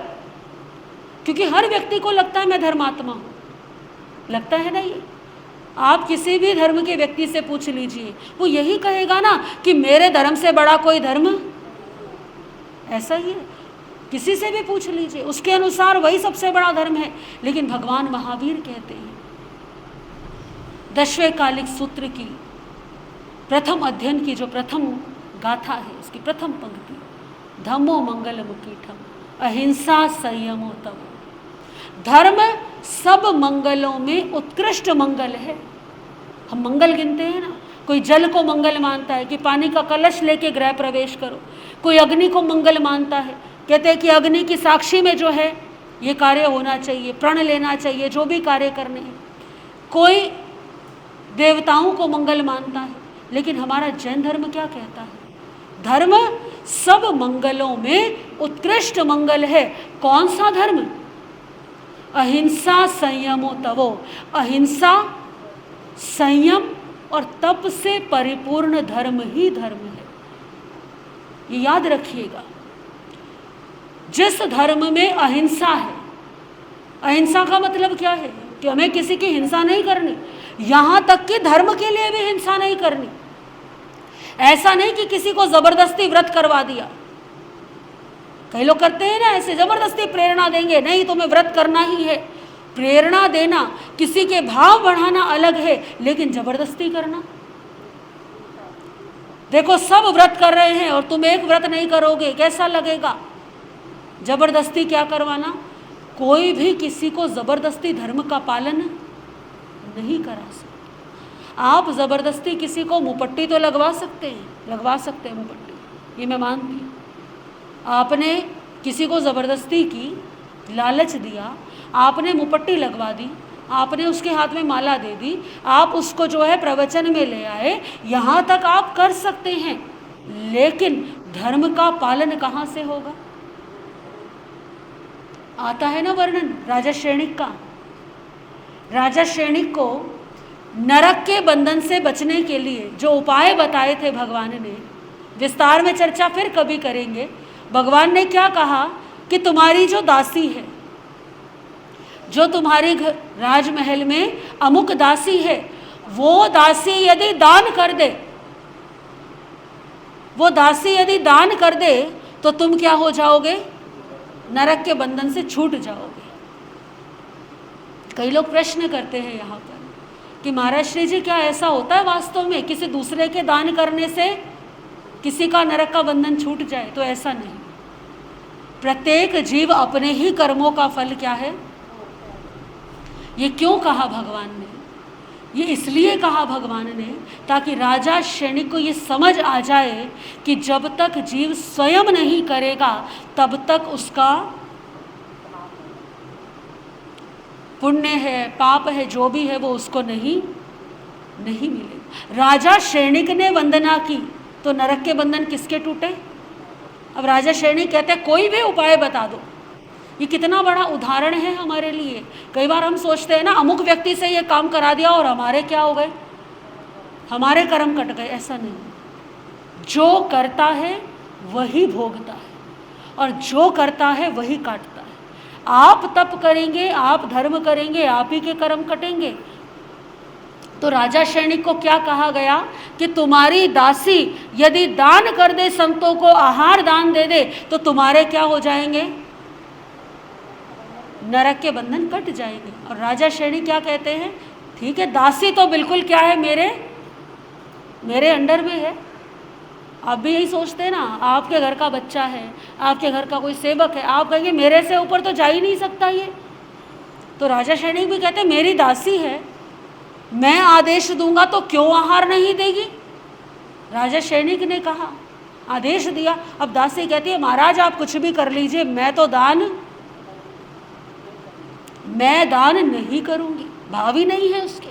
क्योंकि हर व्यक्ति को लगता है मैं धर्मात्मा हूँ, लगता है ना। ये आप किसी भी धर्म के व्यक्ति से पूछ लीजिए, वो यही कहेगा ना कि मेरे धर्म से बड़ा कोई धर्म, ऐसा ही है। किसी से भी पूछ लीजिए, उसके अनुसार वही सबसे बड़ा धर्म है। लेकिन भगवान महावीर कहते हैं, 10वें कालिक सूत्र की प्रथम अध्ययन की जो प्रथम गाथा है, उसकी प्रथम पंक्ति, धम्मो मंगल मुकीठम अहिंसा संयमो तम। धर्म सब मंगलों में उत्कृष्ट मंगल है। हम मंगल गिनते हैं ना, कोई जल को मंगल मानता है कि पानी का कलश लेके गृह प्रवेश करो, कोई अग्नि को मंगल मानता है, कहते हैं कि अग्नि की साक्षी में जो है ये कार्य होना चाहिए, प्रण लेना चाहिए जो भी कार्य करने हैं। कोई देवताओं को मंगल मानता है, लेकिन हमारा जैन धर्म क्या कहता है? धर्म सब मंगलों में उत्कृष्ट मंगल है। कौन सा धर्म? अहिंसा संयमो तवो। अहिंसा, संयम और तप से परिपूर्ण धर्म ही धर्म है। ये याद रखिएगा। जिस धर्म में अहिंसा है, अहिंसा का मतलब क्या है कि हमें किसी की हिंसा नहीं करनी, यहां तक कि धर्म के लिए भी हिंसा नहीं करनी। ऐसा नहीं कि किसी को जबरदस्ती व्रत करवा दिया। कई लोग करते हैं ना ऐसे, जबरदस्ती प्रेरणा देंगे, नहीं तुम्हें व्रत करना ही है। प्रेरणा देना, किसी के भाव बढ़ाना अलग है, लेकिन जबरदस्ती करना। देखो सब व्रत कर रहे हैं और तुम एक व्रत नहीं करोगे, कैसा लगेगा? जबरदस्ती क्या करवाना? कोई भी किसी को जबरदस्ती धर्म का पालन नहीं करा सकता। आप जबरदस्ती किसी को मुपट्टी तो लगवा सकते हैं मुपट्टी, ये मैं मानती हूँ। आपने किसी को जबरदस्ती की, लालच दिया, आपने मुपट्टी लगवा दी, आपने उसके हाथ में माला दे दी, आप उसको जो है प्रवचन में ले आए, यहाँ तक आप कर सकते हैं, लेकिन धर्म का पालन कहाँ से होगा? आता है ना वर्णन राजा श्रेणिक का। राजा श्रेणिक को नरक के बंधन से बचने के लिए जो उपाय बताए थे भगवान ने, विस्तार में चर्चा फिर कभी करेंगे। भगवान ने क्या कहा कि तुम्हारी जो दासी है, जो तुम्हारे घर राजमहल में अमुक दासी है, वो दासी यदि दान कर दे, वो दासी यदि दान कर दे तो तुम क्या हो जाओगे? नरक के बंधन से छूट जाओगे। कई लोग प्रश्न करते हैं यहाँ पर कि महाराज श्री जी क्या ऐसा होता है वास्तव में, किसी दूसरे के दान करने से किसी का नरक का बंधन छूट जाए? तो ऐसा नहीं। प्रत्येक जीव अपने ही कर्मों का फल क्या है? ये क्यों कहा भगवान ने? ये इसलिए कहा भगवान ने ताकि राजा श्रेणिक को ये समझ आ जाए कि जब तक जीव स्वयं नहीं करेगा तब तक उसका पुण्य है, पाप है, जो भी है वो उसको नहीं मिलेगा। राजा श्रेणिक ने वंदना की तो नरक के बंधन किसके टूटे? अब राजा श्रेणिक कहते हैं कोई भी उपाय बता दो। ये कितना बड़ा उदाहरण है हमारे लिए। कई बार हम सोचते हैं ना अमुक व्यक्ति से ये काम करा दिया और हमारे क्या हो गए, हमारे कर्म कट गए। ऐसा नहीं, जो करता है वही भोगता है और जो करता है वही काटता है। आप तप करेंगे, आप धर्म करेंगे, आप ही के कर्म कटेंगे। तो राजा श्रेणिक को क्या कहा गया कि तुम्हारी दासी यदि दान कर दे, संतों को आहार दान दे दे, तो तुम्हारे क्या हो जाएंगे? नरक के बंधन कट जाएंगे। और राजा श्रेणिक क्या कहते हैं? ठीक है, दासी तो बिल्कुल क्या है, मेरे अंडर में है। आप भी यही सोचते हैं ना, आपके घर का बच्चा है, आपके घर का कोई सेवक है, आप कहेंगे मेरे से ऊपर तो जा ही नहीं सकता ये। तो राजा श्रेणिक भी कहते हैं मेरी दासी है, मैं आदेश दूंगा तो क्यों आहार नहीं देगी? राजा श्रेणिक ने कहा, आदेश दिया। अब दासी कहती है महाराज आप कुछ भी कर लीजिए, मैं दान नहीं करूंगी। भाव ही नहीं है उसके,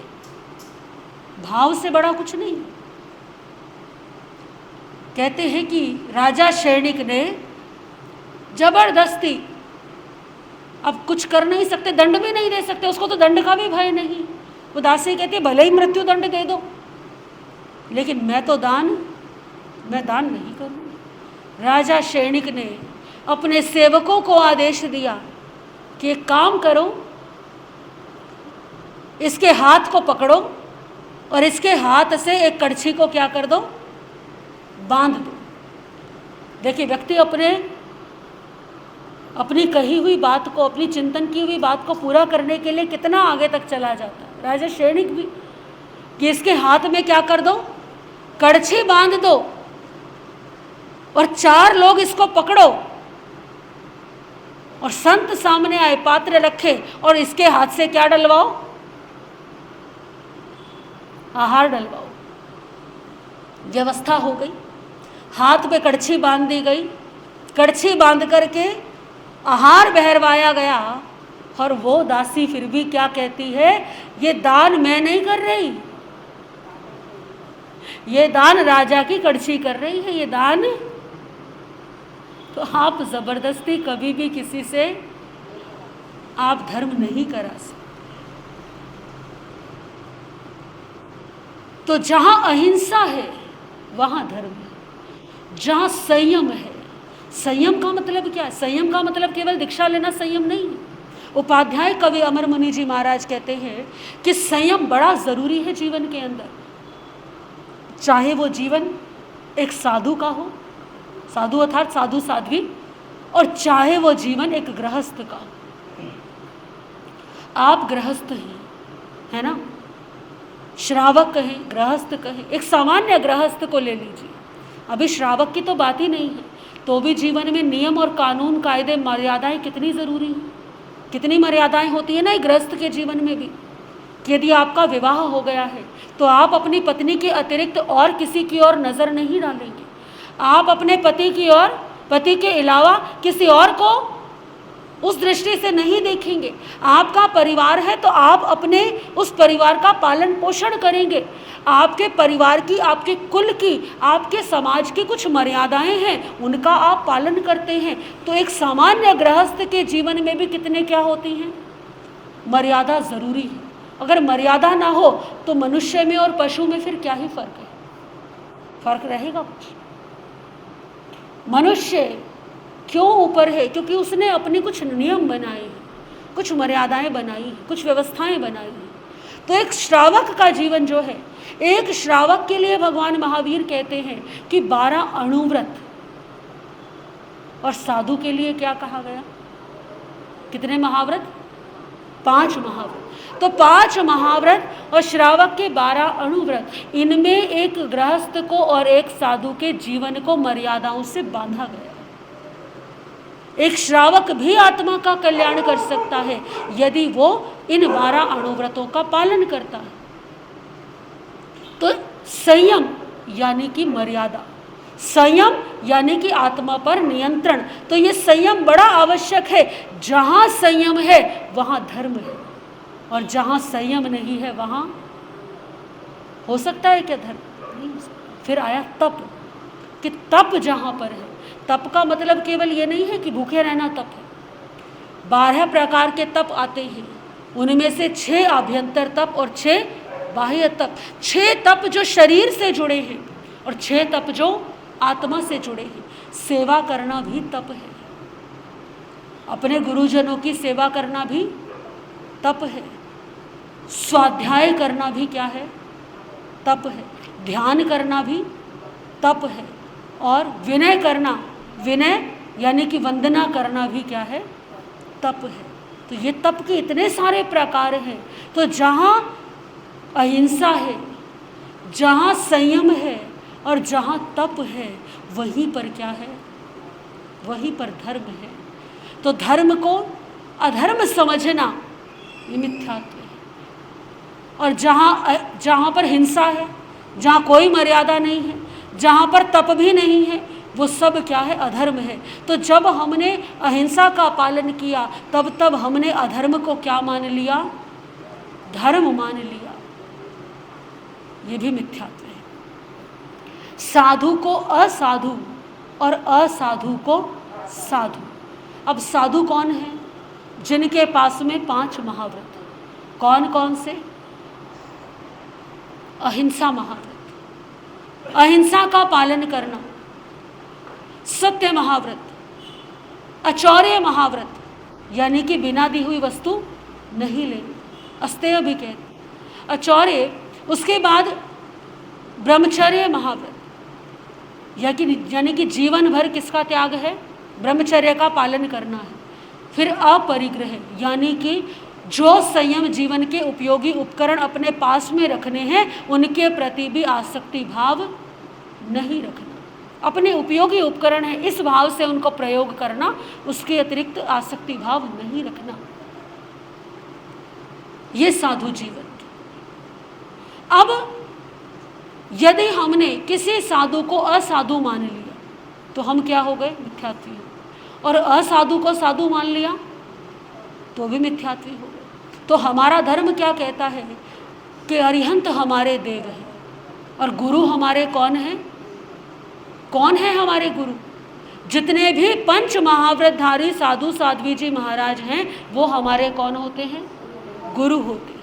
भाव से बड़ा कुछ नहीं। कहते हैं कि राजा श्रेणिक ने जबरदस्ती, अब कुछ कर नहीं सकते, दंड भी नहीं दे सकते, उसको तो दंड का भी भय नहीं। वो दासी कहती है भले ही मृत्यु दंड दे दो, लेकिन मैं दान नहीं करूँगी। राजा श्रेणिक ने अपने सेवकों को आदेश दिया कि एक काम करो, इसके हाथ को पकड़ो और इसके हाथ से एक कड़छी को क्या कर दो, बांध दो। देखिए व्यक्ति अपनी कही हुई बात को, अपनी चिंतन की हुई बात को पूरा करने के लिए कितना आगे तक चला जाता है। राजा श्रेणिक भी कि इसके हाथ में क्या कर दो, कड़छी बांध दो और 4 लोग इसको पकड़ो और संत सामने आए, पात्र रखे और इसके हाथ से क्या डलवाओ, आहार डलवाओ। व्यवस्था हो गई, हाथ पे कड़छी बांध दी गई, कड़छी बांध करके आहार बहरवाया गया, और वो दासी फिर भी क्या कहती है, ये दान मैं नहीं कर रही, ये दान राजा की कड़छी कर रही है, ये दान। तो आप जबरदस्ती कभी भी किसी से आप धर्म नहीं करा सकते। तो जहां अहिंसा है वहां धर्म है, जहां संयम है। संयम का मतलब क्या है? संयम का मतलब केवल दीक्षा लेना संयम नहीं है। उपाध्याय कवि अमर मुनि जी महाराज कहते हैं कि संयम बड़ा जरूरी है जीवन के अंदर, चाहे वो जीवन एक साधु का हो, साधु अर्थात साधु साध्वी, और चाहे वो जीवन एक गृहस्थ का हो। आप गृहस्थ हैं, है ना, श्रावक कहें, गृहस्थ कहें, एक सामान्य गृहस्थ को ले लीजिए, अभी श्रावक की तो बात ही नहीं है, तो भी जीवन में नियम और कानून कायदे मर्यादाएं कितनी ज़रूरी हैं, कितनी मर्यादाएं होती है ना गृहस्थ के जीवन में भी। कि यदि आपका विवाह हो गया है तो आप अपनी पत्नी के अतिरिक्त और किसी की ओर नज़र नहीं डालेंगे, आप अपने पति की ओर, पति के अलावा किसी और को उस दृष्टि से नहीं देखेंगे। आपका परिवार है तो आप अपने उस परिवार का पालन पोषण करेंगे। आपके परिवार की, आपके कुल की, आपके समाज की कुछ मर्यादाएं हैं, उनका आप पालन करते हैं। तो एक सामान्य गृहस्थ के जीवन में भी कितने क्या होती हैं, मर्यादा ज़रूरी है। अगर मर्यादा ना हो तो मनुष्य में और पशु में फिर क्या ही फर्क है, फर्क रहेगा कुछ? मनुष्य क्यों ऊपर है? क्योंकि उसने अपने कुछ नियम बनाए हैं, कुछ मर्यादाएं बनाई हैं, कुछ व्यवस्थाएं बनाई हैं। तो एक श्रावक का जीवन जो है, एक श्रावक के लिए भगवान महावीर कहते हैं कि 12 अणुव्रत, और साधु के लिए क्या कहा गया, कितने महाव्रत? 5 महाव्रत। तो 5 महाव्रत और श्रावक के 12 अणुव्रत, इनमें एक गृहस्थ को और एक साधु के जीवन को मर्यादाओं से बांधा गया। एक श्रावक भी आत्मा का कल्याण कर सकता है यदि वो इन 12 अणुव्रतों का पालन करता है। तो संयम यानी कि मर्यादा, संयम यानी कि आत्मा पर नियंत्रण। तो ये संयम बड़ा आवश्यक है। जहाँ संयम है वहाँ धर्म है, और जहाँ संयम नहीं है वहाँ हो सकता है क्या धर्म? नहीं हो सकता। फिर आया तप, कि तप जहाँ पर है, तप का मतलब केवल ये नहीं है कि भूखे रहना तप है। 12 प्रकार के तप आते हैं, उनमें से 6 आभ्यंतर तप और 6 बाह्य तप। 6 तप जो शरीर से जुड़े हैं और 6 तप जो आत्मा से जुड़े हैं। सेवा करना भी तप है, अपने गुरुजनों की सेवा करना भी तप है, स्वाध्याय करना भी क्या है, तप है, ध्यान करना भी तप है, और विनय करना, विनय यानी कि वंदना करना भी क्या है, तप है। तो ये तप के इतने सारे प्रकार हैं। तो जहाँ अहिंसा है, जहाँ संयम है और जहाँ तप है, वहीं पर क्या है, वहीं पर धर्म है। तो धर्म को अधर्म समझना ये मिथ्यात्व है। और जहाँ पर हिंसा है, जहाँ कोई मर्यादा नहीं है, जहाँ पर तप भी नहीं है, वो सब क्या है, अधर्म है। तो जब हमने अहिंसा का पालन किया तब हमने अधर्म को क्या मान लिया, धर्म मान लिया। ये भी मिथ्यात्व है। साधु को असाधु और असाधु को साधु। अब साधु कौन है? जिनके पास में 5 महाव्रत। कौन कौन से? अहिंसा महाव्रत, अहिंसा का पालन करना, सत्य महाव्रत, अचौर्य महाव्रत यानी कि बिना दी हुई वस्तु नहीं लेनी, अस्तेय भी कहते अचौर्य। उसके बाद ब्रह्मचर्य महाव्रत यानी कि जीवन भर किसका त्याग है, ब्रह्मचर्य का पालन करना है। फिर अपरिग्रह यानी कि जो संयम जीवन के उपयोगी उपकरण अपने पास में रखने हैं उनके प्रति भी आसक्ति भाव नहीं रखना। अपने उपयोगी उपकरण है इस भाव से उनको प्रयोग करना, उसके अतिरिक्त आसक्ति भाव नहीं रखना। ये साधु जीवन। अब यदि हमने किसी साधु को असाधु मान लिया तो हम क्या हो गए? मिथ्यात्वी हो गए। और असाधु को साधु मान लिया तो भी मिथ्यात्वी हो गए। तो हमारा धर्म क्या कहता है कि अरिहंत हमारे देव हैं और गुरु हमारे कौन हैं? कौन है हमारे गुरु? जितने भी पंच महाव्रतधारी साधु साध्वी जी महाराज हैं वो हमारे कौन होते हैं? गुरु होते हैं।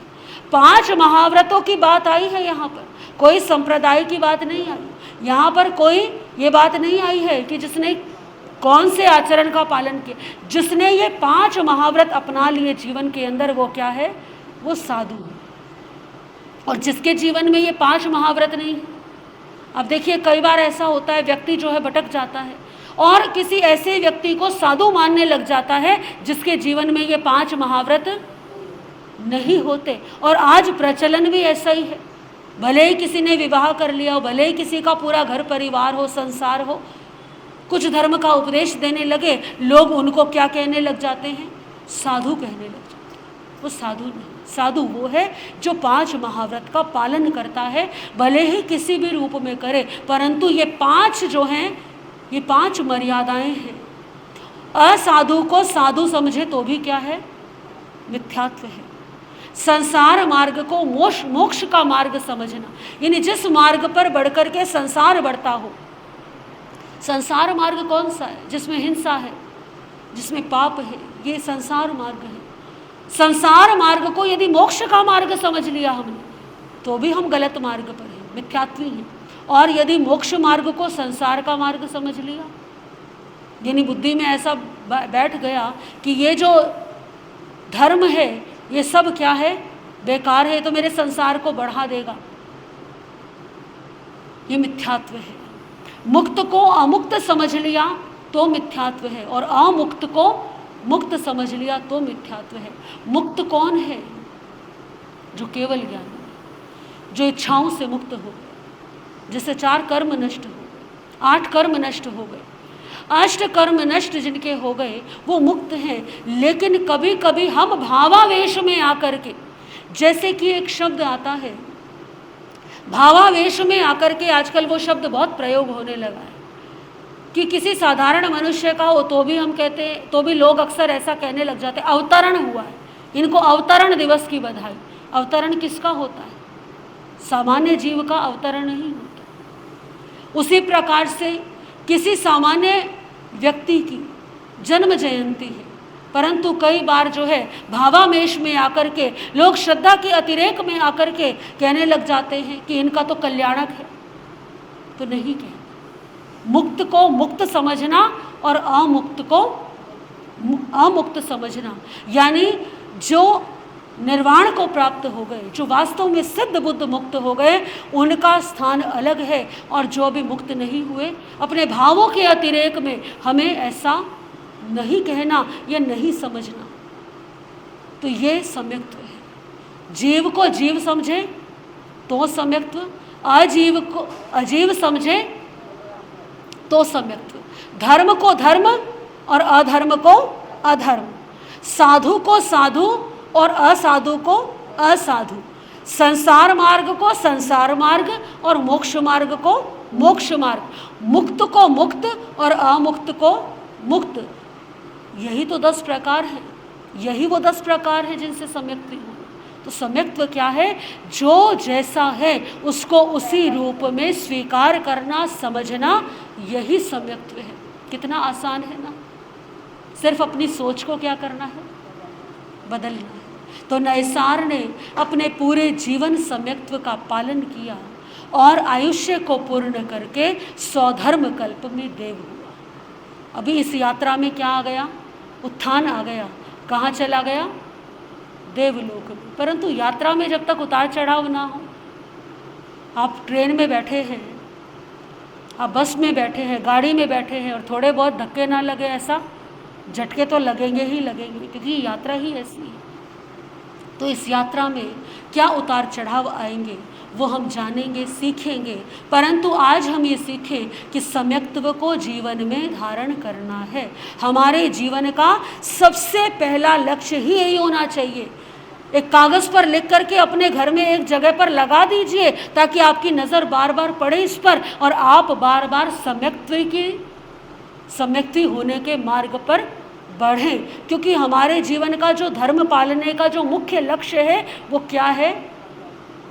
5 महाव्रतों की बात आई है यहाँ पर, कोई संप्रदाय की बात नहीं आई। यहाँ पर कोई ये बात नहीं आई है कि जिसने कौन से आचरण का पालन किया। जिसने ये 5 महाव्रत अपना लिए जीवन के अंदर वो क्या है? वो साधु है। और जिसके जीवन में ये 5 महाव्रत नहीं है, अब देखिए कई बार ऐसा होता है व्यक्ति जो है भटक जाता है और किसी ऐसे व्यक्ति को साधु मानने लग जाता है जिसके जीवन में ये 5 महाव्रत नहीं होते। और आज प्रचलन भी ऐसा ही है। भले ही किसी ने विवाह कर लिया हो, भले ही किसी का पूरा घर परिवार हो, संसार हो, कुछ धर्म का उपदेश देने लगे, लोग उनको क्या कहने लग जाते हैं? साधु कहने लग जाते हैं। वो साधु नहीं, साधु वो है जो 5 महाव्रत का पालन करता है, भले ही किसी भी रूप में करे, परंतु ये 5 जो हैं, ये 5 मर्यादाएं हैं। असाधु को साधु समझे तो भी क्या है? मिथ्यात्व है। संसार मार्ग को मोक्ष का मार्ग समझना, यानी जिस मार्ग पर बढ़कर के संसार बढ़ता हो। संसार मार्ग कौन सा है? जिसमें हिंसा है, जिसमें पाप है, ये संसार मार्ग है। संसार मार्ग को यदि मोक्ष का मार्ग समझ लिया हमने तो भी हम गलत मार्ग पर हैं, मिथ्यात्वी हैं। और यदि मोक्ष मार्ग को संसार का मार्ग समझ लिया, यानी बुद्धि में ऐसा बैठ गया कि ये जो धर्म है ये सब क्या है? बेकार है, तो मेरे संसार को बढ़ा देगा, ये मिथ्यात्व है। मुक्त को अमुक्त समझ लिया तो मिथ्यात्व है, और अमुक्त को मुक्त समझ लिया तो मिथ्यात्व है। मुक्त कौन है? जो केवल ज्ञानी है, जो इच्छाओं से मुक्त हो गए, जिससे 4 कर्म नष्ट हो गए, 8 कर्म नष्ट हो गए, 8 कर्म नष्ट जिनके हो गए वो मुक्त हैं। लेकिन कभी कभी हम भावावेश में आकर के, जैसे कि एक शब्द आता है भावावेश में आकर के, आजकल वो शब्द बहुत प्रयोग होने लगा है कि किसी साधारण मनुष्य का हो तो भी हम कहते हैं, तो भी लोग अक्सर ऐसा कहने लग जाते हैं अवतरण हुआ है, इनको अवतरण दिवस की बधाई। अवतरण किसका होता है? सामान्य जीव का अवतरण नहीं होता। उसी प्रकार से किसी सामान्य व्यक्ति की जन्म जयंती है, परंतु कई बार जो है भावावेश में आकर के लोग श्रद्धा के अतिरेक में आकर के कहने लग जाते हैं कि इनका तो कल्याणक है। तो नहीं कहते। मुक्त को मुक्त समझना और अमुक्त को अमुक्त समझना, यानी जो निर्वाण को प्राप्त हो गए, जो वास्तव में सिद्ध बुद्ध मुक्त हो गए, उनका स्थान अलग है। और जो अभी मुक्त नहीं हुए, अपने भावों के अतिरेक में हमें ऐसा नहीं कहना या नहीं समझना। तो ये सम्यक्त्व है। जीव को जीव समझे तो सम्यक्त्व, अजीव को अजीव समझे तो सम्यक्त्व, धर्म को धर्म और अधर्म को अधर्म, साधु को साधु और असाधु को असाधु, संसार मार्ग को संसार मार्ग और मोक्ष मार्ग को मोक्ष मार्ग, मुक्त को मुक्त और अमुक्त को मुक्त। यही तो 10 प्रकार हैं, यही वो 10 प्रकार हैं जिनसे सम्यक्त्व हो। तो सम्यक्त्व क्या है? जो जैसा है उसको उसी रूप में स्वीकार करना, समझना, यही सम्यक्त्व है। कितना आसान है ना। सिर्फ अपनी सोच को क्या करना है? बदलना है। तो नैसार ने अपने पूरे जीवन सम्यक्त्व का पालन किया और आयुष्य को पूर्ण करके 100 धर्म कल्प में देव हुआ। अभी इस यात्रा में क्या आ गया? उत्थान आ गया। कहाँ चला गया? देवलोक में। परंतु यात्रा में जब तक उतार चढ़ाव ना हो, आप ट्रेन में बैठे हैं, आप बस में बैठे हैं, गाड़ी में बैठे हैं और थोड़े बहुत धक्के ना लगे, ऐसा झटके तो लगेंगे ही लगेंगे, क्योंकि यात्रा ही ऐसी है। तो इस यात्रा में क्या उतार चढ़ाव आएंगे वो हम जानेंगे, सीखेंगे। परंतु आज हम ये सीखें कि सम्यक्त्व को जीवन में धारण करना है। हमारे जीवन का सबसे पहला लक्ष्य ही यही होना चाहिए एक कागज़ पर लिख करके अपने घर में एक जगह पर लगा दीजिए, ताकि आपकी नज़र बार बार पड़े इस पर और आप बार बार सम्यक्ति होने के मार्ग पर बढ़ें। क्योंकि हमारे जीवन का जो धर्म पालने का जो मुख्य लक्ष्य है वो क्या है?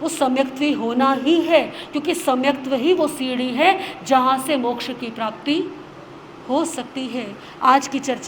वो सम्यक्ति होना ही है, क्योंकि सम्यक्त्व ही वो सीढ़ी है जहाँ से मोक्ष की प्राप्ति हो सकती है। आज की चर्चा